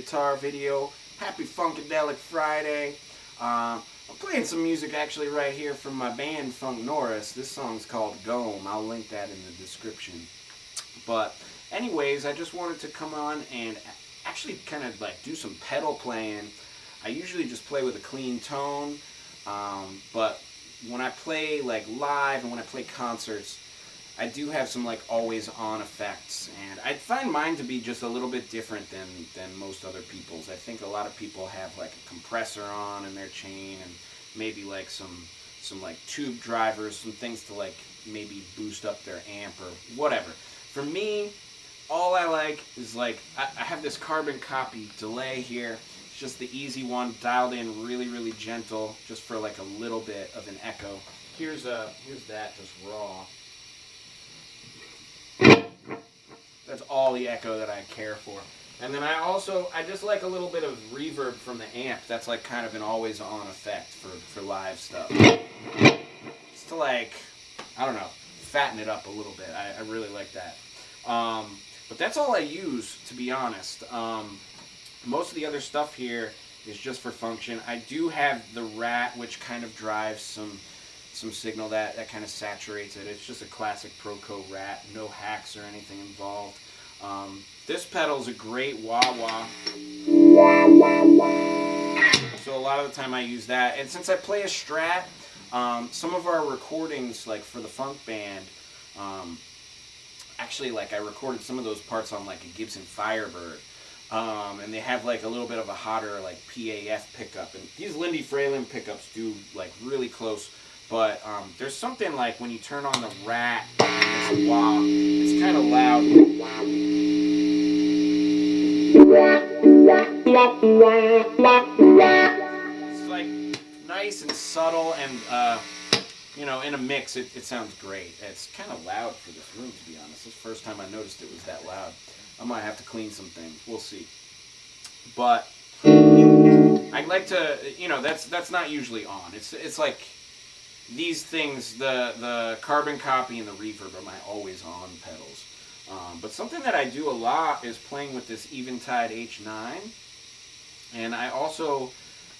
guitar video. Happy Funkadelic Friday. I'm playing some music actually right here from my band Funk Norris. This song's called Gome. I'll link that in the description. But anyways, I just wanted to come on and actually kind of like do some pedal playing. I usually just play with a clean tone, but when I play like live and when I play concerts, I do have some like always on effects, and I find mine to be just a little bit different than most other people's. I think a lot of people have like a compressor on in their chain and maybe like some like tube drivers, some things to like maybe boost up their amp or whatever. For me, all I like is like I have this Carbon Copy delay here. It's just the easy one, dialed in really gentle, just for like a little bit of an echo. Here's that just raw. That's all the echo that I care for. And then I just like a little bit of reverb from the amp. That's like kind of an always on effect for live stuff. Just to like, I don't know, fatten it up a little bit. I really like that. But that's all I use, to be honest. Most of the other stuff here is just for function. I do have the RAT, which kind of drives some signal that kind of saturates it. It's just a classic ProCo RAT, no hacks or anything involved. This pedal is a great Wah Wah. So a lot of the time I use that. And since I play a Strat, some of our recordings, like for the funk band, actually like I recorded some of those parts on like a Gibson Firebird. And they have like a little bit of a hotter like PAF pickup. And these Lindy Fralin pickups do like really close. But there's something like when you turn on the RAT and this wah, it's kind of loud. It's like nice and subtle, and you know, in a mix it sounds great. It's kind of loud for this room, to be honest. This is the first time I noticed it was that loud. I might have to clean some things. We'll see. But I'd like to, you know, that's not usually on. It's like these things, the Carbon Copy and the reverb are my always on pedals. But something that I do a lot is playing with this Eventide H9. And I also,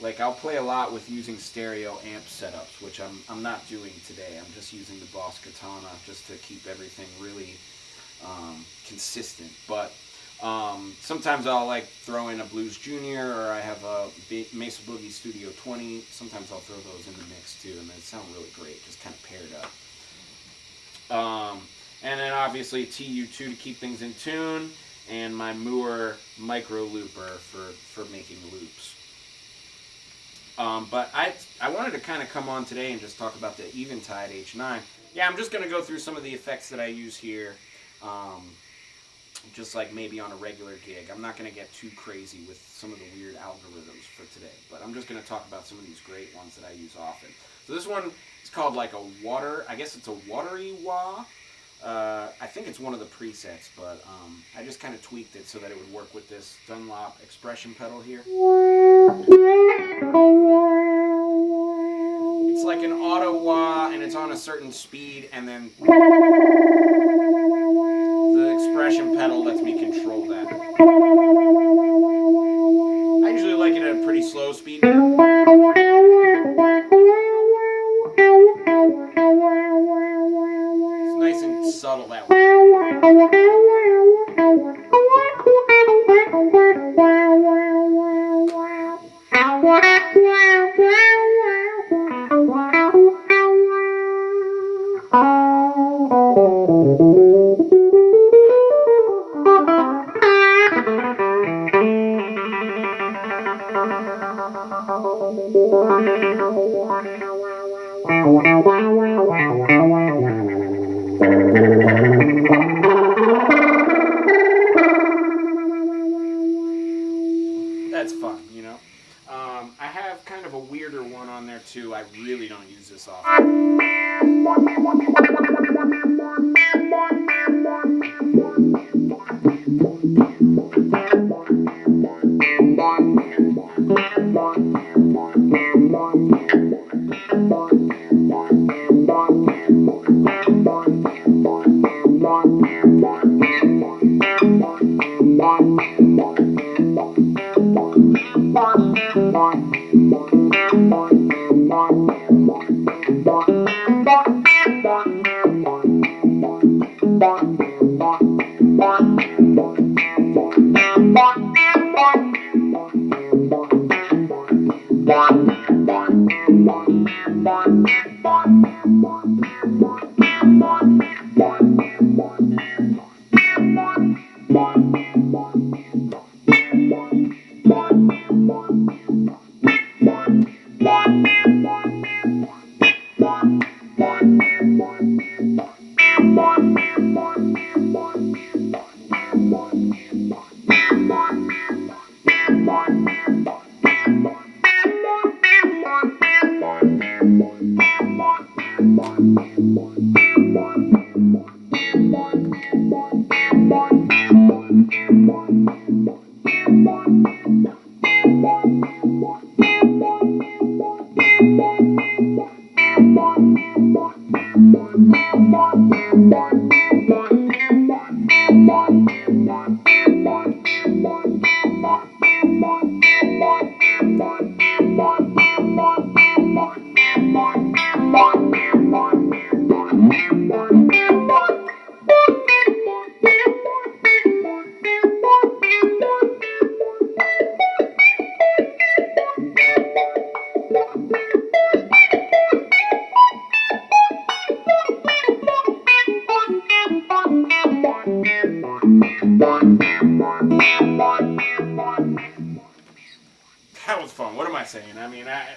like, I'll play a lot with using stereo amp setups, which I'm not doing today. I'm just using the Boss Katana just to keep everything really consistent. But sometimes I'll like throw in a Blues Junior, or I have a Mesa Boogie Studio 20. Sometimes I'll throw those in the mix too, and they sound really great, just kind of paired up. And then obviously TU2 to keep things in tune, and my Mooer MicroLooper for making loops. But I wanted to kind of come on today and just talk about the Eventide H9. Yeah, I'm just going to go through some of the effects that I use here. Just like maybe on a regular gig. I'm not going to get too crazy with some of the weird algorithms for today, but I'm just going to talk about some of these great ones that I use often. So this one is called like a water, I guess it's a watery wah. I think it's one of the presets, but I just kind of tweaked it so that it would work with this Dunlop expression pedal here. It's like an auto wah, and it's on a certain speed, and then the expression pedal lets me control that. I usually like it at a pretty slow speed. It's nice and subtle that way. That's fun, you know. I have kind of a weirder one on there too. I really don't use this often. That was fun. What am I saying? I mean, I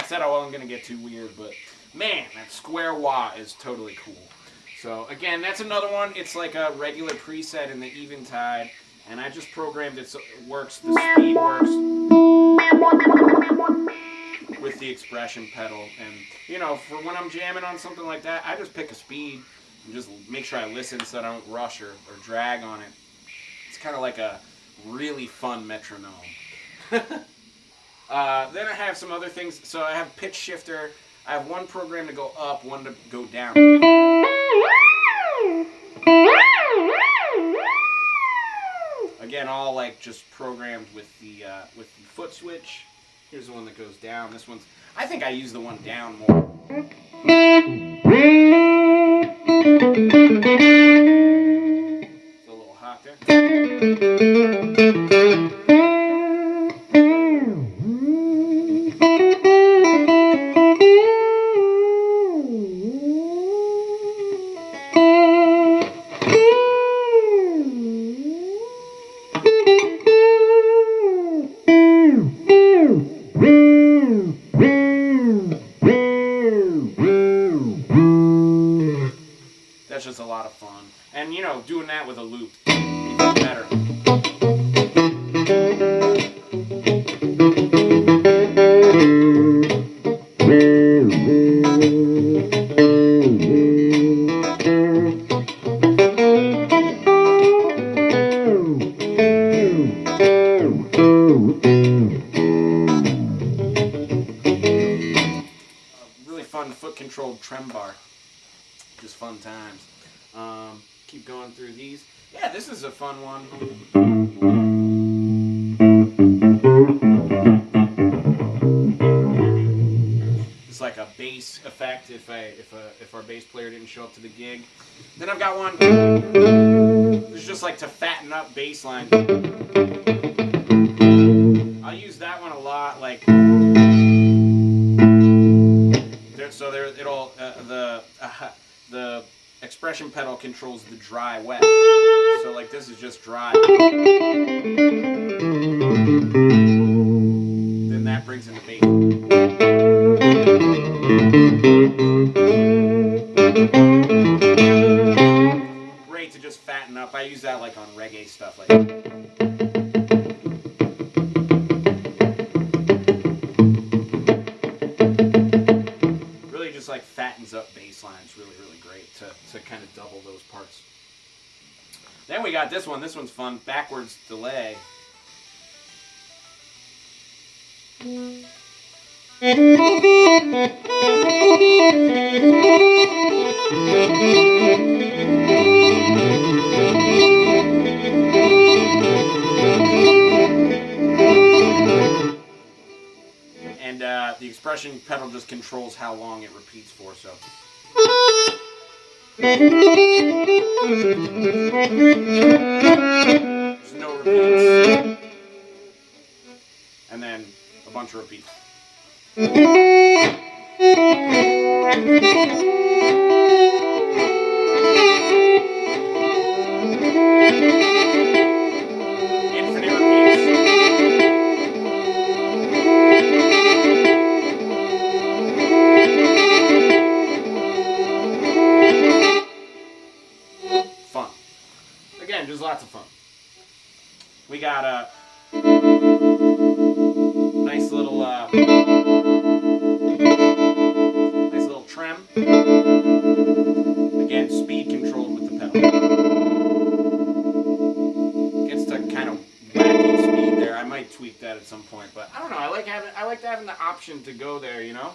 said I wasn't going to get too weird, but man, that square wah is totally cool. So again, that's another one. It's like a regular preset in the Eventide, and I just programmed it so it works. The speed works with the expression pedal, and you know, for when I'm jamming on something like that, I just pick a speed and just make sure I listen so I don't rush or drag on it. It's kind of like a really fun metronome. Then I have some other things. So I have pitch shifter. I have one program to go up, one to go down. Again, all like just programmed with the foot switch. Here's the one that goes down. This one's, I think I use the one down more. It's a little hot there. That's just a lot of fun. And you know, doing that with a loop, even better. Really fun foot-controlled trem bar. Just fun times. Keep going through these. Yeah, this is a fun one. It's like a bass effect if our bass player didn't show up to the gig. Then I've got one. It's just like to fatten up bass line. I'll use that one a lot. Like so there it'll the expression pedal controls the dry wet. So like this is just dry. Then that brings in the bass. Great to just fatten up. I use that like on reggae stuff like that. Like fattens up bass lines really great to kind of double those parts. Then we got this one. This one's fun. Backwards delay. And the expression pedal just controls how long it repeats for, so. There's no repeats. And then a bunch of repeats. Infinite repeats. Fun. Again, just lots of fun. We got a nice little trem. Again, speed controlled with the pedal. Gets to kind of wacky speed there. I might tweak that at some point, but I don't know. I like having the option to go there, you know.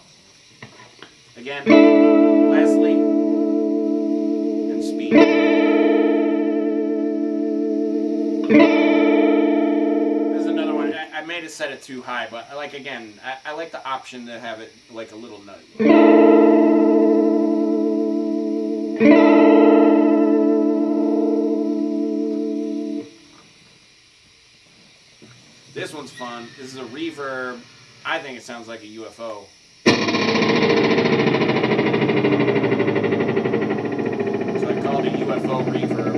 Again, Leslie and speed. There's another one. I may have set it too high, but I like the option to have it like a little nutty. This one's fun. This is a reverb. I think it sounds like a UFO. So I call it a UFO reverb.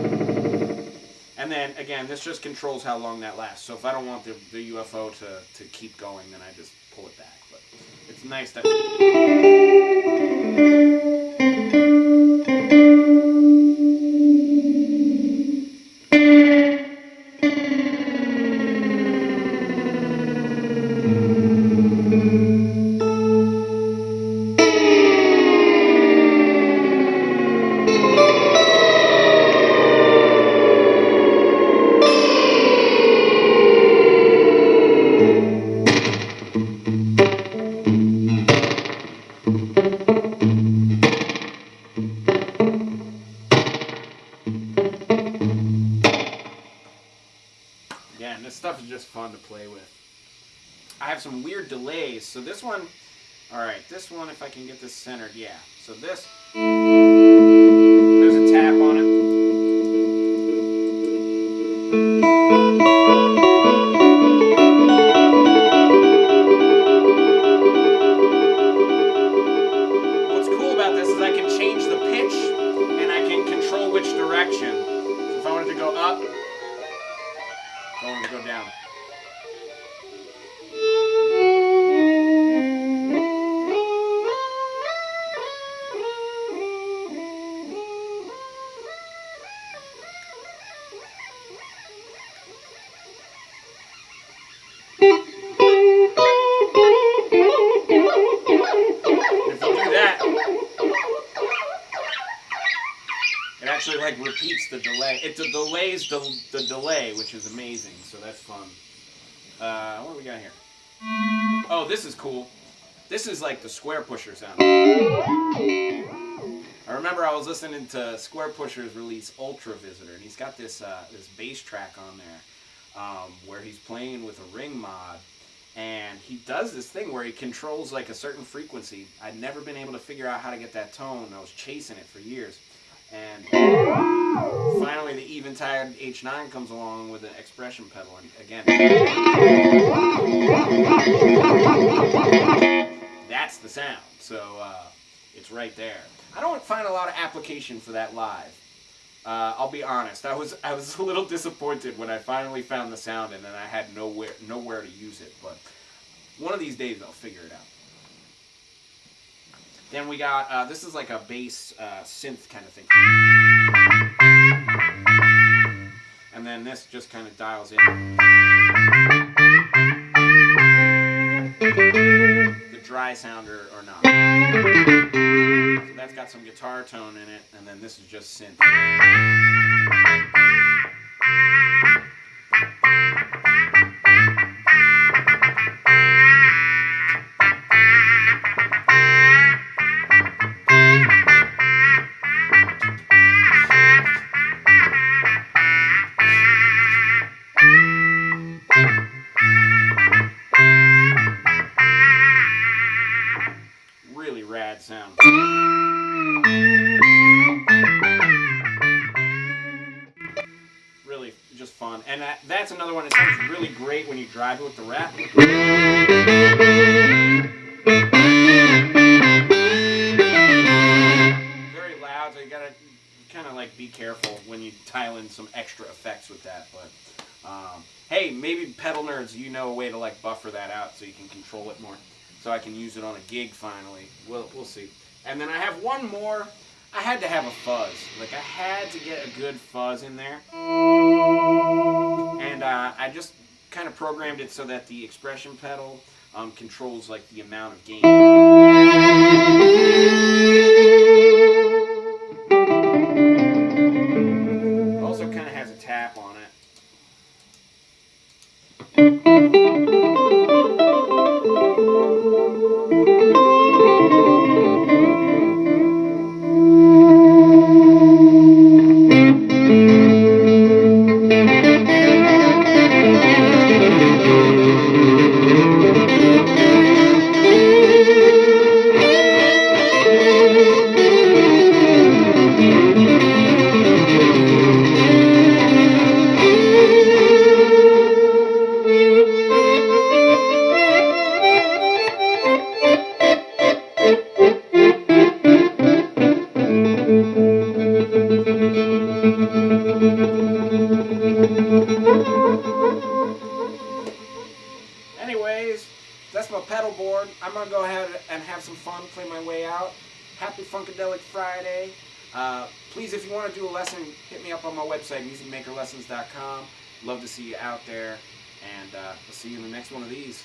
And then, again, this just controls how long that lasts. So if I don't want the UFO to keep going, then I just pull it back. But it's nice that... Again, this stuff is just fun to play with. I have some weird delays. So this one, alright, this one, if I can get this centered, yeah. So this, there's a tap on it. What's cool about this is I can change the pitch and I can control which direction. So if I wanted to go up, I want to go down. If you do that, it actually like repeats the delay. It delays the delay, which is amazing. So that's fun. What do we got here? Oh, this is cool. This is like the Square Pusher sound. I remember I was listening to Square Pusher's release Ultra Visitor, and he's got this this bass track on there where he's playing with a ring mod, and he does this thing where he controls like a certain frequency. I'd never been able to figure out how to get that tone. I was chasing it for years. And finally the Eventide H9 comes along with an expression pedal, and again, that's the sound. So it's right there. I don't find a lot of application for that live. I'll be honest. I was a little disappointed when I finally found the sound and then I had nowhere to use it. But one of these days I'll figure it out. Then we got, this is like a bass synth kind of thing. And then this just kind of dials in the dry sound or not. So that's got some guitar tone in it, and then this is just synth. Really rad sound. Really just fun. And that's another one that sounds really great when you drive it with the Rat. dial in some extra effects with that. But hey, maybe pedal nerds, you know a way to like buffer that out so you can control it more, so I can use it on a gig finally. We'll see. And then I have one more. I had to have a fuzz. Like, I had to get a good fuzz in there. And I just kind of programmed it so that the expression pedal controls like the amount of gain. Also kind of has a tap on it. Anyways, that's my pedal board. I'm going to go ahead and have some fun, play my way out. Happy Funkadelic Friday. Please, if you want to do a lesson, hit me up on my website, musicmakerlessons.com. Love to see you out there, and we'll see you in the next one of these.